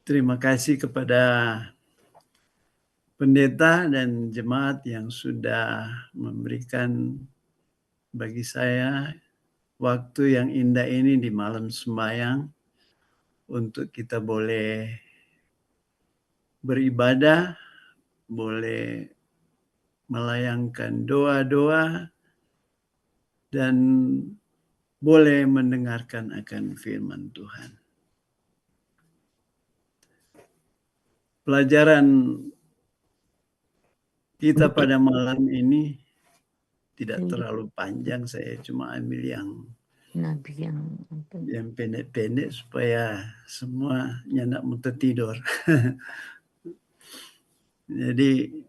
Terima kasih kepada pendeta dan jemaat yang sudah memberikan bagi saya waktu yang indah ini di malam sembahyang untuk kita boleh beribadah, boleh melayangkan doa-doa, dan boleh mendengarkan akan firman Tuhan. Pelajaran kita pada malam ini tidak terlalu panjang, saya cuma ambil yang pendek-pendek supaya semua nyendak muntah tidur. Jadi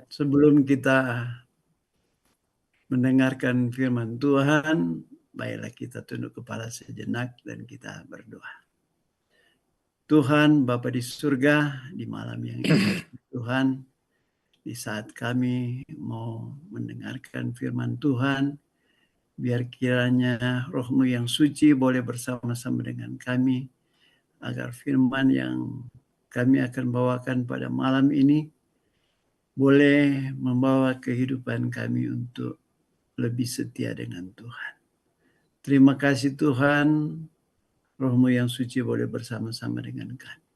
sebelum kita mendengarkan firman Tuhan, baiklah kita tunduk kepala sejenak dan kita berdoa. Tuhan Bapa di surga, di malam yang ini Tuhan, di saat kami mau mendengarkan firman Tuhan, biar kiranya Roh-Mu yang suci boleh bersama-sama dengan kami, agar firman yang kami akan bawakan pada malam ini boleh membawa kehidupan kami untuk lebih setia dengan Tuhan. Terima kasih Tuhan, Roh-Mu yang suci boleh bersama-sama dengan kami.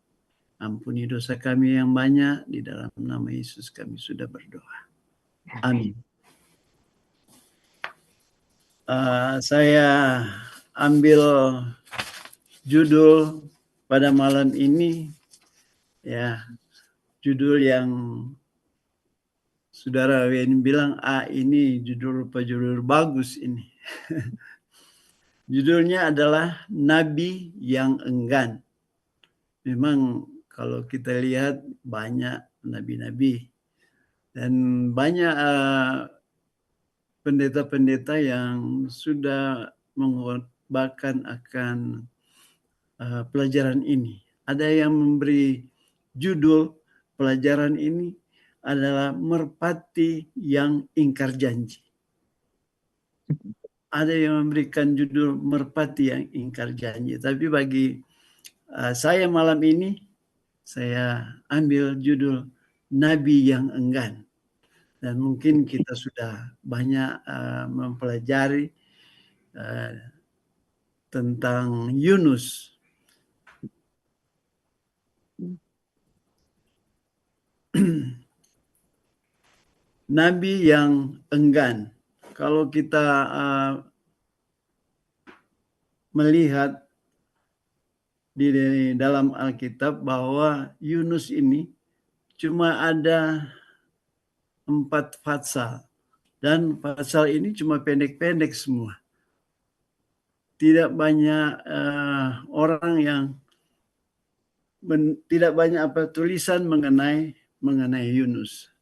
Ampuni dosa kami yang banyak, di dalam nama Yesus kami sudah berdoa. Amin. Saya ambil judul pada malam ini, ya, judul yang Saudara Wen bilang, ini judul bagus ini. Judulnya adalah Nabi yang Enggan. Memang kalau kita lihat banyak nabi-nabi dan banyak pendeta-pendeta yang sudah mengkhotbahkan akan pelajaran ini. Ada yang memberi judul pelajaran ini adalah merpati yang ingkar janji. Ada yang memberikan judul merpati yang ingkar janji. Tapi bagi saya malam ini, saya ambil judul Nabi yang Enggan. Dan mungkin kita sudah banyak mempelajari tentang Yunus. Nabi yang enggan. Kalau kita melihat di dalam Alkitab bahwa Yunus ini cuma ada 4 pasal. Dan pasal ini cuma pendek-pendek semua. Tidak banyak orang yang tidak banyak tulisan mengenai Yunus.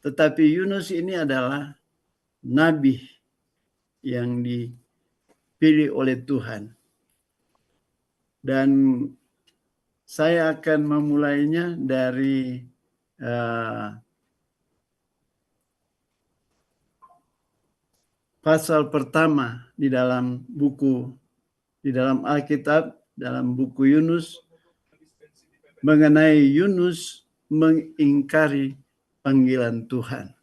Tetapi Yunus ini adalah nabi yang dipilih oleh Tuhan. Dan saya akan memulainya dari pasal pertama di dalam Alkitab, dalam buku Yunus, mengenai Yunus mengingkari panggilan Tuhan.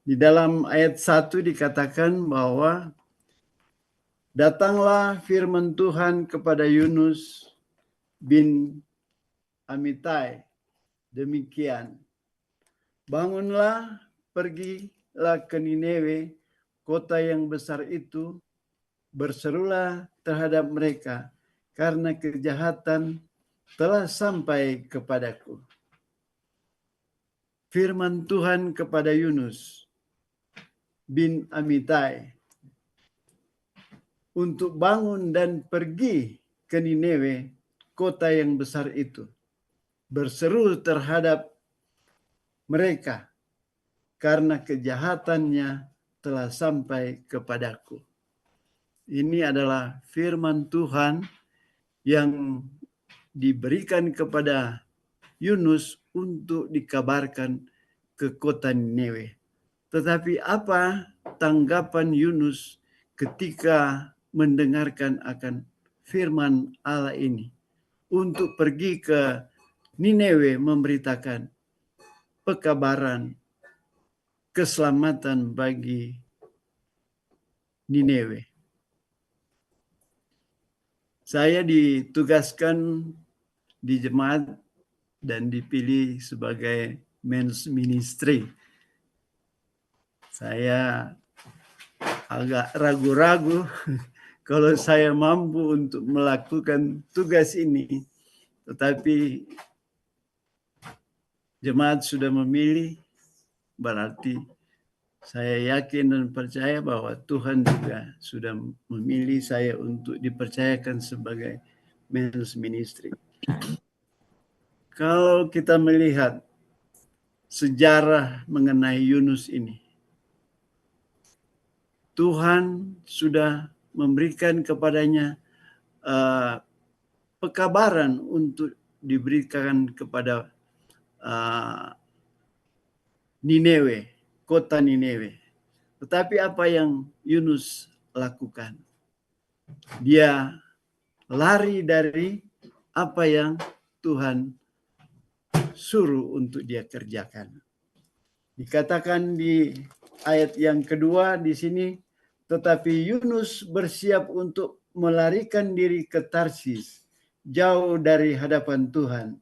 Di dalam ayat 1 dikatakan bahwa datanglah firman Tuhan kepada Yunus bin Amitai, demikian, bangunlah, pergilah ke Niniwe, kota yang besar itu, berserulah terhadap mereka, karena kejahatan telah sampai kepadaku. Firman Tuhan kepada Yunus bin Amitai untuk bangun dan pergi ke Niniwe, kota yang besar itu, berseru terhadap mereka, karena kejahatannya telah sampai kepadaku. Ini adalah firman Tuhan yang diberikan kepada Yunus untuk dikabarkan ke kota Niniwe. Tetapi apa tanggapan Yunus ketika mendengarkan akan firman Allah ini untuk pergi ke Niniwe memberitakan pekabaran keselamatan bagi Niniwe. Saya ditugaskan di jemaat dan dipilih sebagai men's ministry. Saya agak ragu-ragu kalau saya mampu untuk melakukan tugas ini, tetapi jemaat sudah memilih, berarti saya yakin dan percaya bahwa Tuhan juga sudah memilih saya untuk dipercayakan sebagai men's ministry. Kalau kita melihat sejarah mengenai Yunus ini, Tuhan sudah memberikan kepadanya pekabaran untuk diberikan kepada Niniwe, kota Niniwe. Tetapi apa yang Yunus lakukan? Dia lari dari apa yang Tuhan suruh untuk dia kerjakan. Dikatakan di ayat yang kedua di sini, tetapi Yunus bersiap untuk melarikan diri ke Tarsis, jauh dari hadapan Tuhan.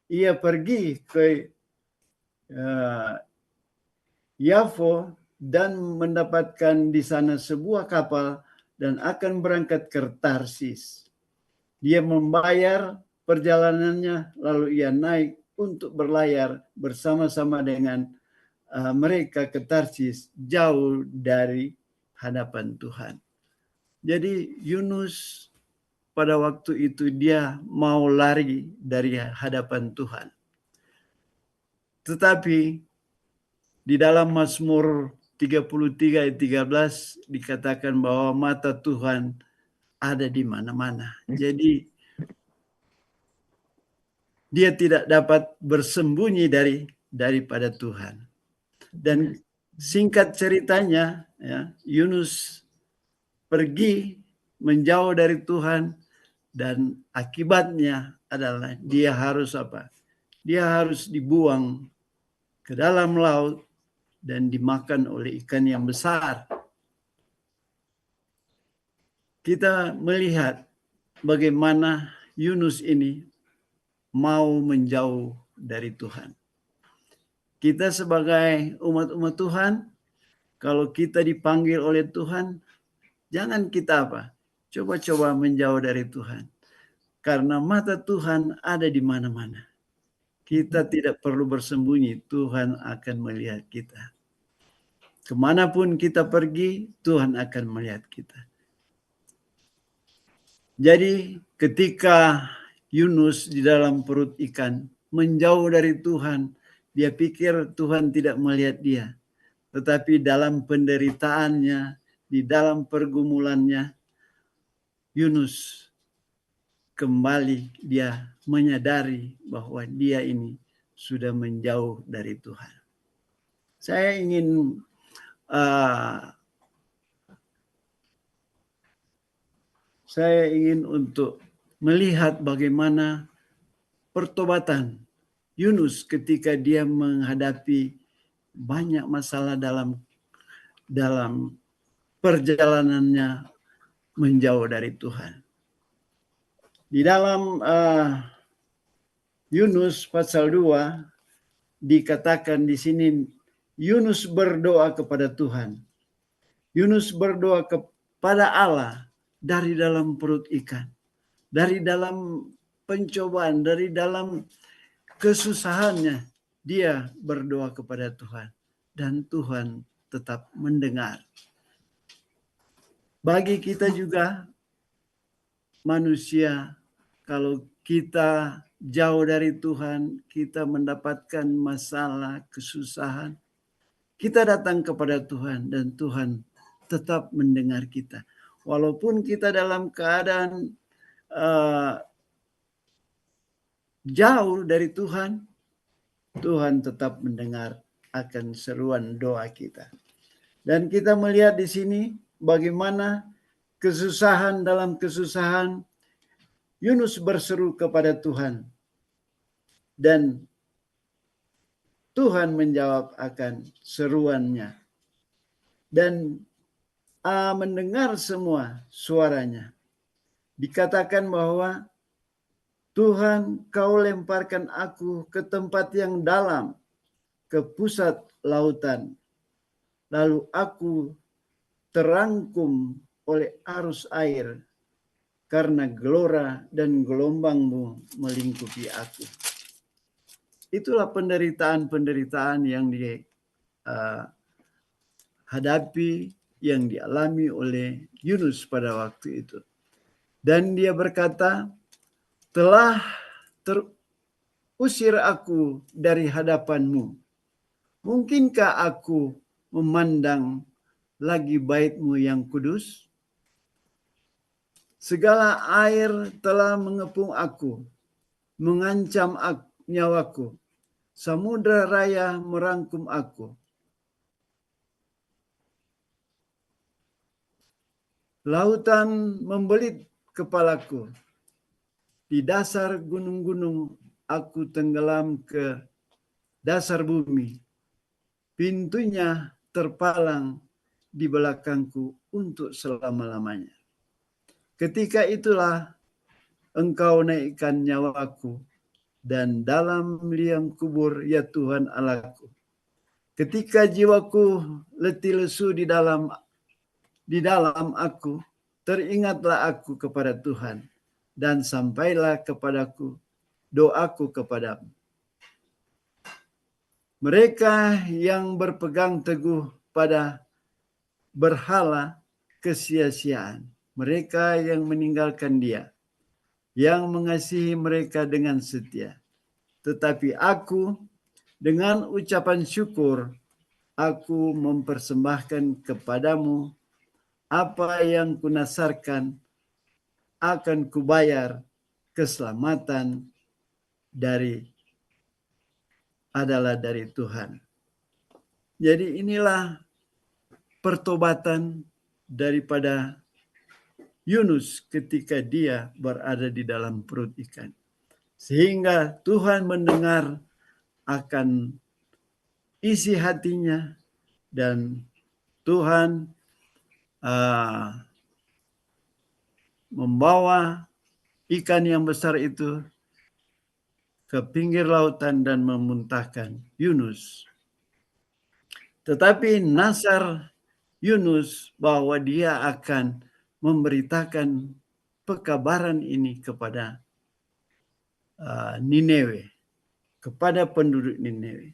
Ia pergi ke Yafo dan mendapatkan di sana sebuah kapal dan akan berangkat ke Tarsis. Dia membayar perjalanannya, lalu ia naik untuk berlayar bersama-sama dengan mereka ke Tarsis, jauh dari hadapan Tuhan. Jadi Yunus pada waktu itu dia mau lari dari hadapan Tuhan. Tetapi di dalam Mazmur 33 ayat 13 dikatakan bahwa mata Tuhan ada di mana-mana. Jadi dia tidak dapat bersembunyi daripada Tuhan. Dan singkat ceritanya, ya, Yunus pergi menjauh dari Tuhan dan akibatnya adalah dia harus apa? Dia harus dibuang ke dalam laut dan dimakan oleh ikan yang besar. Kita melihat bagaimana Yunus ini mau menjauh dari Tuhan. Kita sebagai umat-umat Tuhan, kalau kita dipanggil oleh Tuhan, jangan kita apa? Coba-coba menjauh dari Tuhan. Karena mata Tuhan ada di mana-mana. Kita tidak perlu bersembunyi, Tuhan akan melihat kita. Kemanapun kita pergi, Tuhan akan melihat kita. Jadi ketika Yunus di dalam perut ikan menjauh dari Tuhan, dia pikir Tuhan tidak melihat dia. Tetapi dalam penderitaannya, di dalam pergumulannya, Yunus kembali dia menyadari bahwa dia ini sudah menjauh dari Tuhan. Saya ingin untuk melihat bagaimana pertobatan Yunus ketika dia menghadapi banyak masalah dalam perjalanannya menjauh dari Tuhan. Di dalam Yunus pasal 2 dikatakan di sini Yunus berdoa kepada Tuhan. Yunus berdoa kepada Allah dari dalam perut ikan, dari dalam pencobaan, dari dalam kesusahannya, dia berdoa kepada Tuhan dan Tuhan tetap mendengar. Bagi kita juga manusia, kalau kita jauh dari Tuhan, kita mendapatkan masalah, kesusahan, kita datang kepada Tuhan dan Tuhan tetap mendengar kita. Walaupun kita dalam keadaan jauh dari Tuhan, Tuhan tetap mendengar akan seruan doa kita. Dan kita melihat di sini bagaimana kesusahan dalam kesusahan Yunus berseru kepada Tuhan dan Tuhan menjawab akan seruannya. Dan mendengar semua suaranya. Dikatakan bahwa Tuhan, kau lemparkan aku ke tempat yang dalam, ke pusat lautan. Lalu aku terangkum oleh arus air karena gelora dan gelombangmu melingkupi aku. Itulah penderitaan-penderitaan yang dihadapi, yang dialami oleh Yunus pada waktu itu. Dan dia berkata, telah terusir aku dari hadapanmu. Mungkinkah aku memandang lagi bait-Mu yang kudus? Segala air telah mengepung aku, mengancam nyawaku. Samudra raya merangkum aku. Lautan membelit kepalaku. Di dasar gunung-gunung aku tenggelam ke dasar bumi. Pintunya terpalang di belakangku untuk selama-lamanya. Ketika itulah Engkau naikkan nyawaku, dan dalam liang kubur, ya Tuhan Allahku. Ketika jiwaku letih lesu di dalam aku, teringatlah aku kepada Tuhan, dan sampailah kepadaku doaku kepadamu. Mereka yang berpegang teguh pada berhala kesia-siaan, mereka yang meninggalkan Dia, yang mengasihi mereka dengan setia. Tetapi aku dengan ucapan syukur, aku mempersembahkan kepadamu apa yang kunasarkan, akan kubayar keselamatan adalah dari Tuhan. Jadi inilah pertobatan daripada Yunus ketika dia berada di dalam perut ikan. Sehingga Tuhan mendengar akan isi hatinya, dan Tuhan membawa ikan yang besar itu ke pinggir lautan dan memuntahkan Yunus. Tetapi nasar Yunus bahwa dia akan memberitakan pekabaran ini kepada Nineve, kepada penduduk Nineve.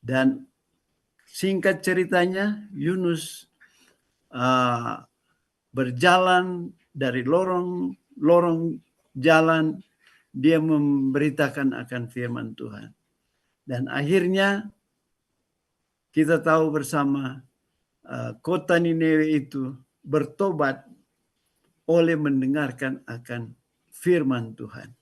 Dan singkat ceritanya, Yunus berjalan dari lorong jalan, dia memberitakan akan firman Tuhan. Dan akhirnya kita tahu bersama, kota Nineve itu bertobat oleh mendengarkan akan firman Tuhan.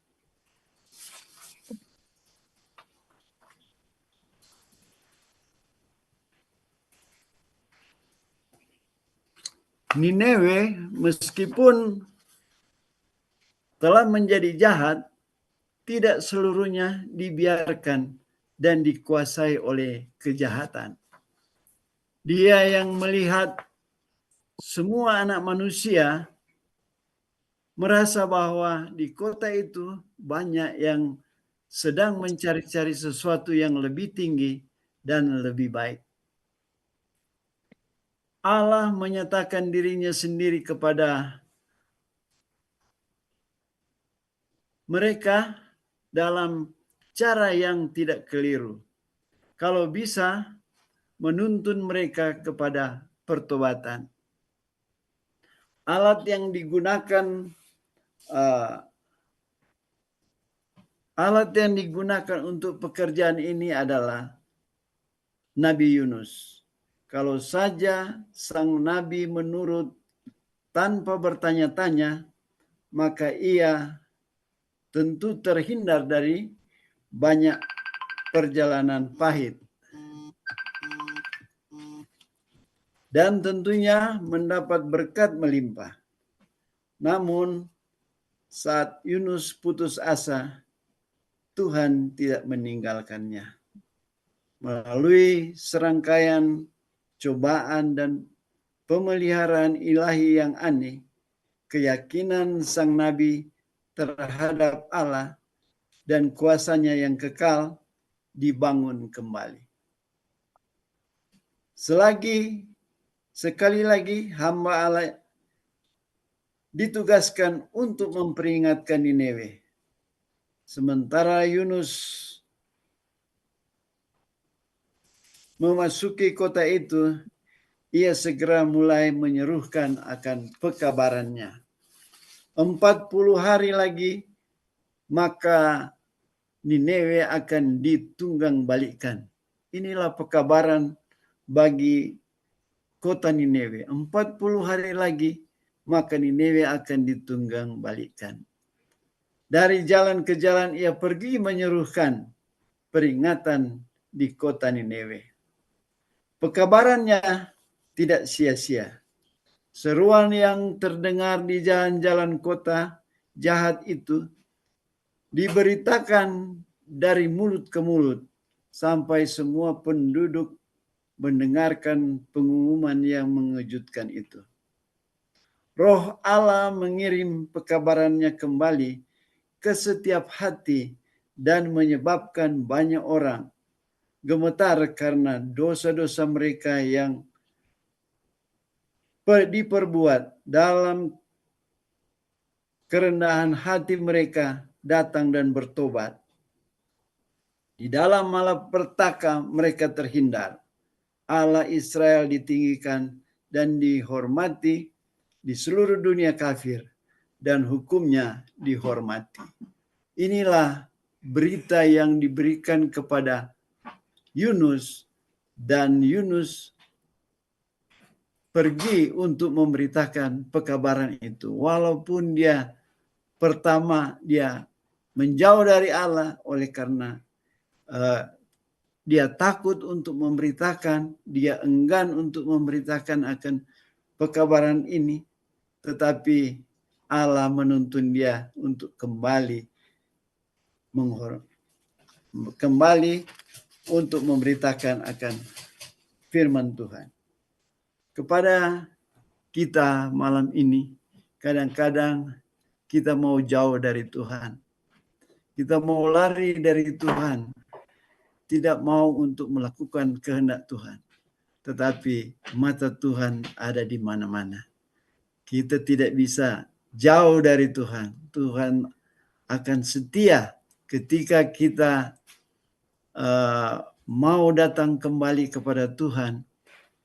Nineve meskipun telah menjadi jahat, tidak seluruhnya dibiarkan dan dikuasai oleh kejahatan. Dia yang melihat semua anak manusia merasa bahwa di kota itu banyak yang sedang mencari-cari sesuatu yang lebih tinggi dan lebih baik. Allah menyatakan dirinya sendiri kepada mereka dalam cara yang tidak keliru. Kalau bisa menuntun mereka kepada pertobatan. Alat yang digunakan untuk pekerjaan ini adalah Nabi Yunus. Kalau saja sang nabi menurut tanpa bertanya-tanya, maka ia tentu terhindar dari banyak perjalanan pahit. Dan tentunya mendapat berkat melimpah. Namun saat Yunus putus asa, Tuhan tidak meninggalkannya. Melalui serangkaian cobaan dan pemeliharaan ilahi yang aneh, keyakinan sang nabi terhadap Allah dan kuasanya yang kekal dibangun kembali. Sekali lagi hamba Allah ditugaskan untuk memperingatkan Niniwe. Sementara Yunus memasuki kota itu, ia segera mulai menyerukan akan pekabarannya. 40 hari lagi, maka Niniwe akan ditunggang balikkan. Inilah pekabaran bagi kota Niniwe. 40 hari lagi, maka Niniwe akan ditunggang balikkan. Dari jalan ke jalan ia pergi menyerukan peringatan di kota Niniwe. Pekabarannya tidak sia-sia. Seruan yang terdengar di jalan-jalan kota jahat itu diberitakan dari mulut ke mulut sampai semua penduduk mendengarkan pengumuman yang mengejutkan itu. Roh Allah mengirim pekabarannya kembali ke setiap hati dan menyebabkan banyak orang gemetar karena dosa-dosa mereka yang diperbuat. Dalam kerendahan hati mereka datang dan bertobat. Di dalam malapetaka mereka terhindar. Allah Israel ditinggikan dan dihormati di seluruh dunia kafir, dan hukumnya dihormati. Inilah berita yang diberikan kepada Yunus, dan Yunus pergi untuk memberitakan pekabaran itu. Walaupun pertama dia menjauh dari Allah oleh karena dia takut untuk memberitakan, dia enggan untuk memberitakan akan pekabaran ini, tetapi Allah menuntun dia untuk kembali untuk memberitakan akan firman Tuhan. Kepada kita malam ini, kadang-kadang kita mau jauh dari Tuhan. Kita mau lari dari Tuhan. Tidak mau untuk melakukan kehendak Tuhan. Tetapi mata Tuhan ada di mana-mana. Kita tidak bisa jauh dari Tuhan. Tuhan akan setia ketika kita mau datang kembali kepada Tuhan.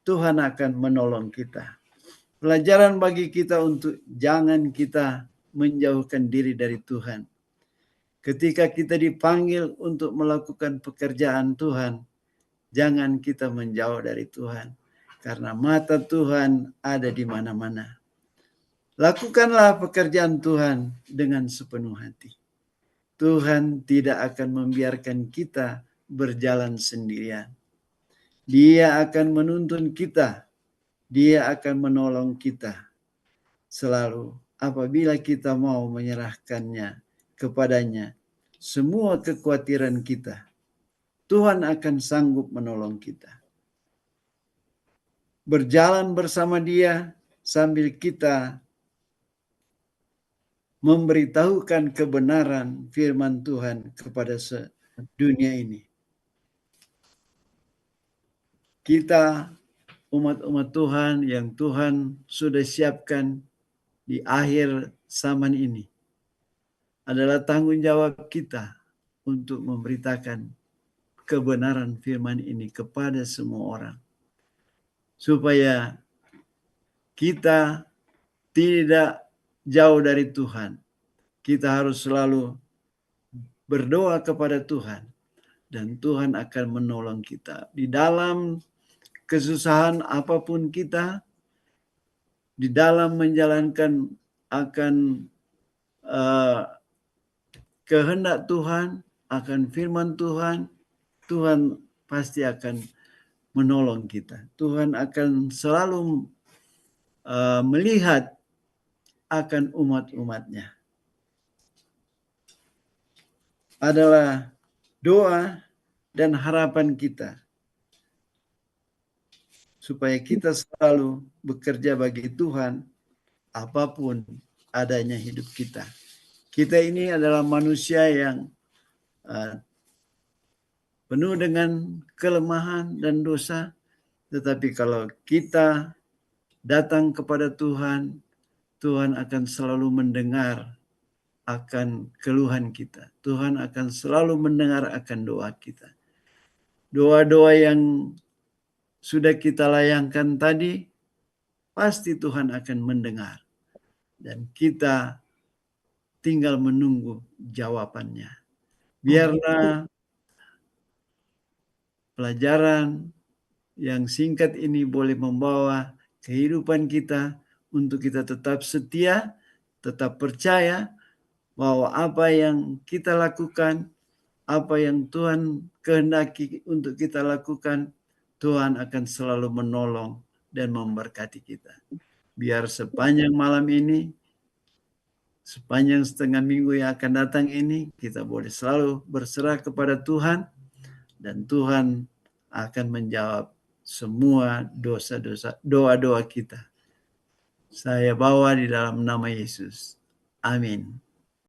Tuhan akan menolong kita. Pelajaran bagi kita untuk jangan kita menjauhkan diri dari Tuhan. Ketika kita dipanggil untuk melakukan pekerjaan Tuhan, jangan kita menjauh dari Tuhan. Karena mata Tuhan ada di mana-mana. Lakukanlah pekerjaan Tuhan dengan sepenuh hati. Tuhan tidak akan membiarkan kita berjalan sendirian. Dia akan menuntun kita. Dia akan menolong kita. Selalu apabila kita mau menyerahkannya kepadanya semua kekhawatiran kita, Tuhan akan sanggup menolong kita. Berjalan bersama Dia sambil kita memberitahukan kebenaran firman Tuhan kepada dunia ini. Kita umat-umat Tuhan yang Tuhan sudah siapkan di akhir zaman ini adalah tanggung jawab kita untuk memberitakan kebenaran firman ini kepada semua orang. Supaya kita tidak jauh dari Tuhan. Kita harus selalu berdoa kepada Tuhan. Dan Tuhan akan menolong kita. Di dalam kesusahan apapun kita, di dalam menjalankan akan kehendak Tuhan, akan firman Tuhan, Tuhan pasti akan menolong kita. Tuhan akan selalu melihat akan umat-umatnya. adalah doa dan harapan kita supaya kita selalu bekerja bagi Tuhan apapun adanya hidup kita. Kita ini adalah manusia yang penuh dengan kelemahan dan dosa, tetapi kalau kita datang kepada Tuhan, Tuhan akan selalu mendengar akan keluhan kita. Tuhan akan selalu mendengar akan doa kita. Doa-doa yang sudah kita layangkan tadi, pasti Tuhan akan mendengar. Dan kita tinggal menunggu jawabannya. Biarlah pelajaran yang singkat ini boleh membawa kehidupan kita untuk kita tetap setia, tetap percaya bahwa apa yang kita lakukan, apa yang Tuhan kehendaki untuk kita lakukan, Tuhan akan selalu menolong dan memberkati kita. Biar sepanjang malam ini, sepanjang setengah minggu yang akan datang ini, kita boleh selalu berserah kepada Tuhan, dan Tuhan akan menjawab semua dosa-dosa, doa-doa kita. Saya bawa di dalam nama Yesus. Amin.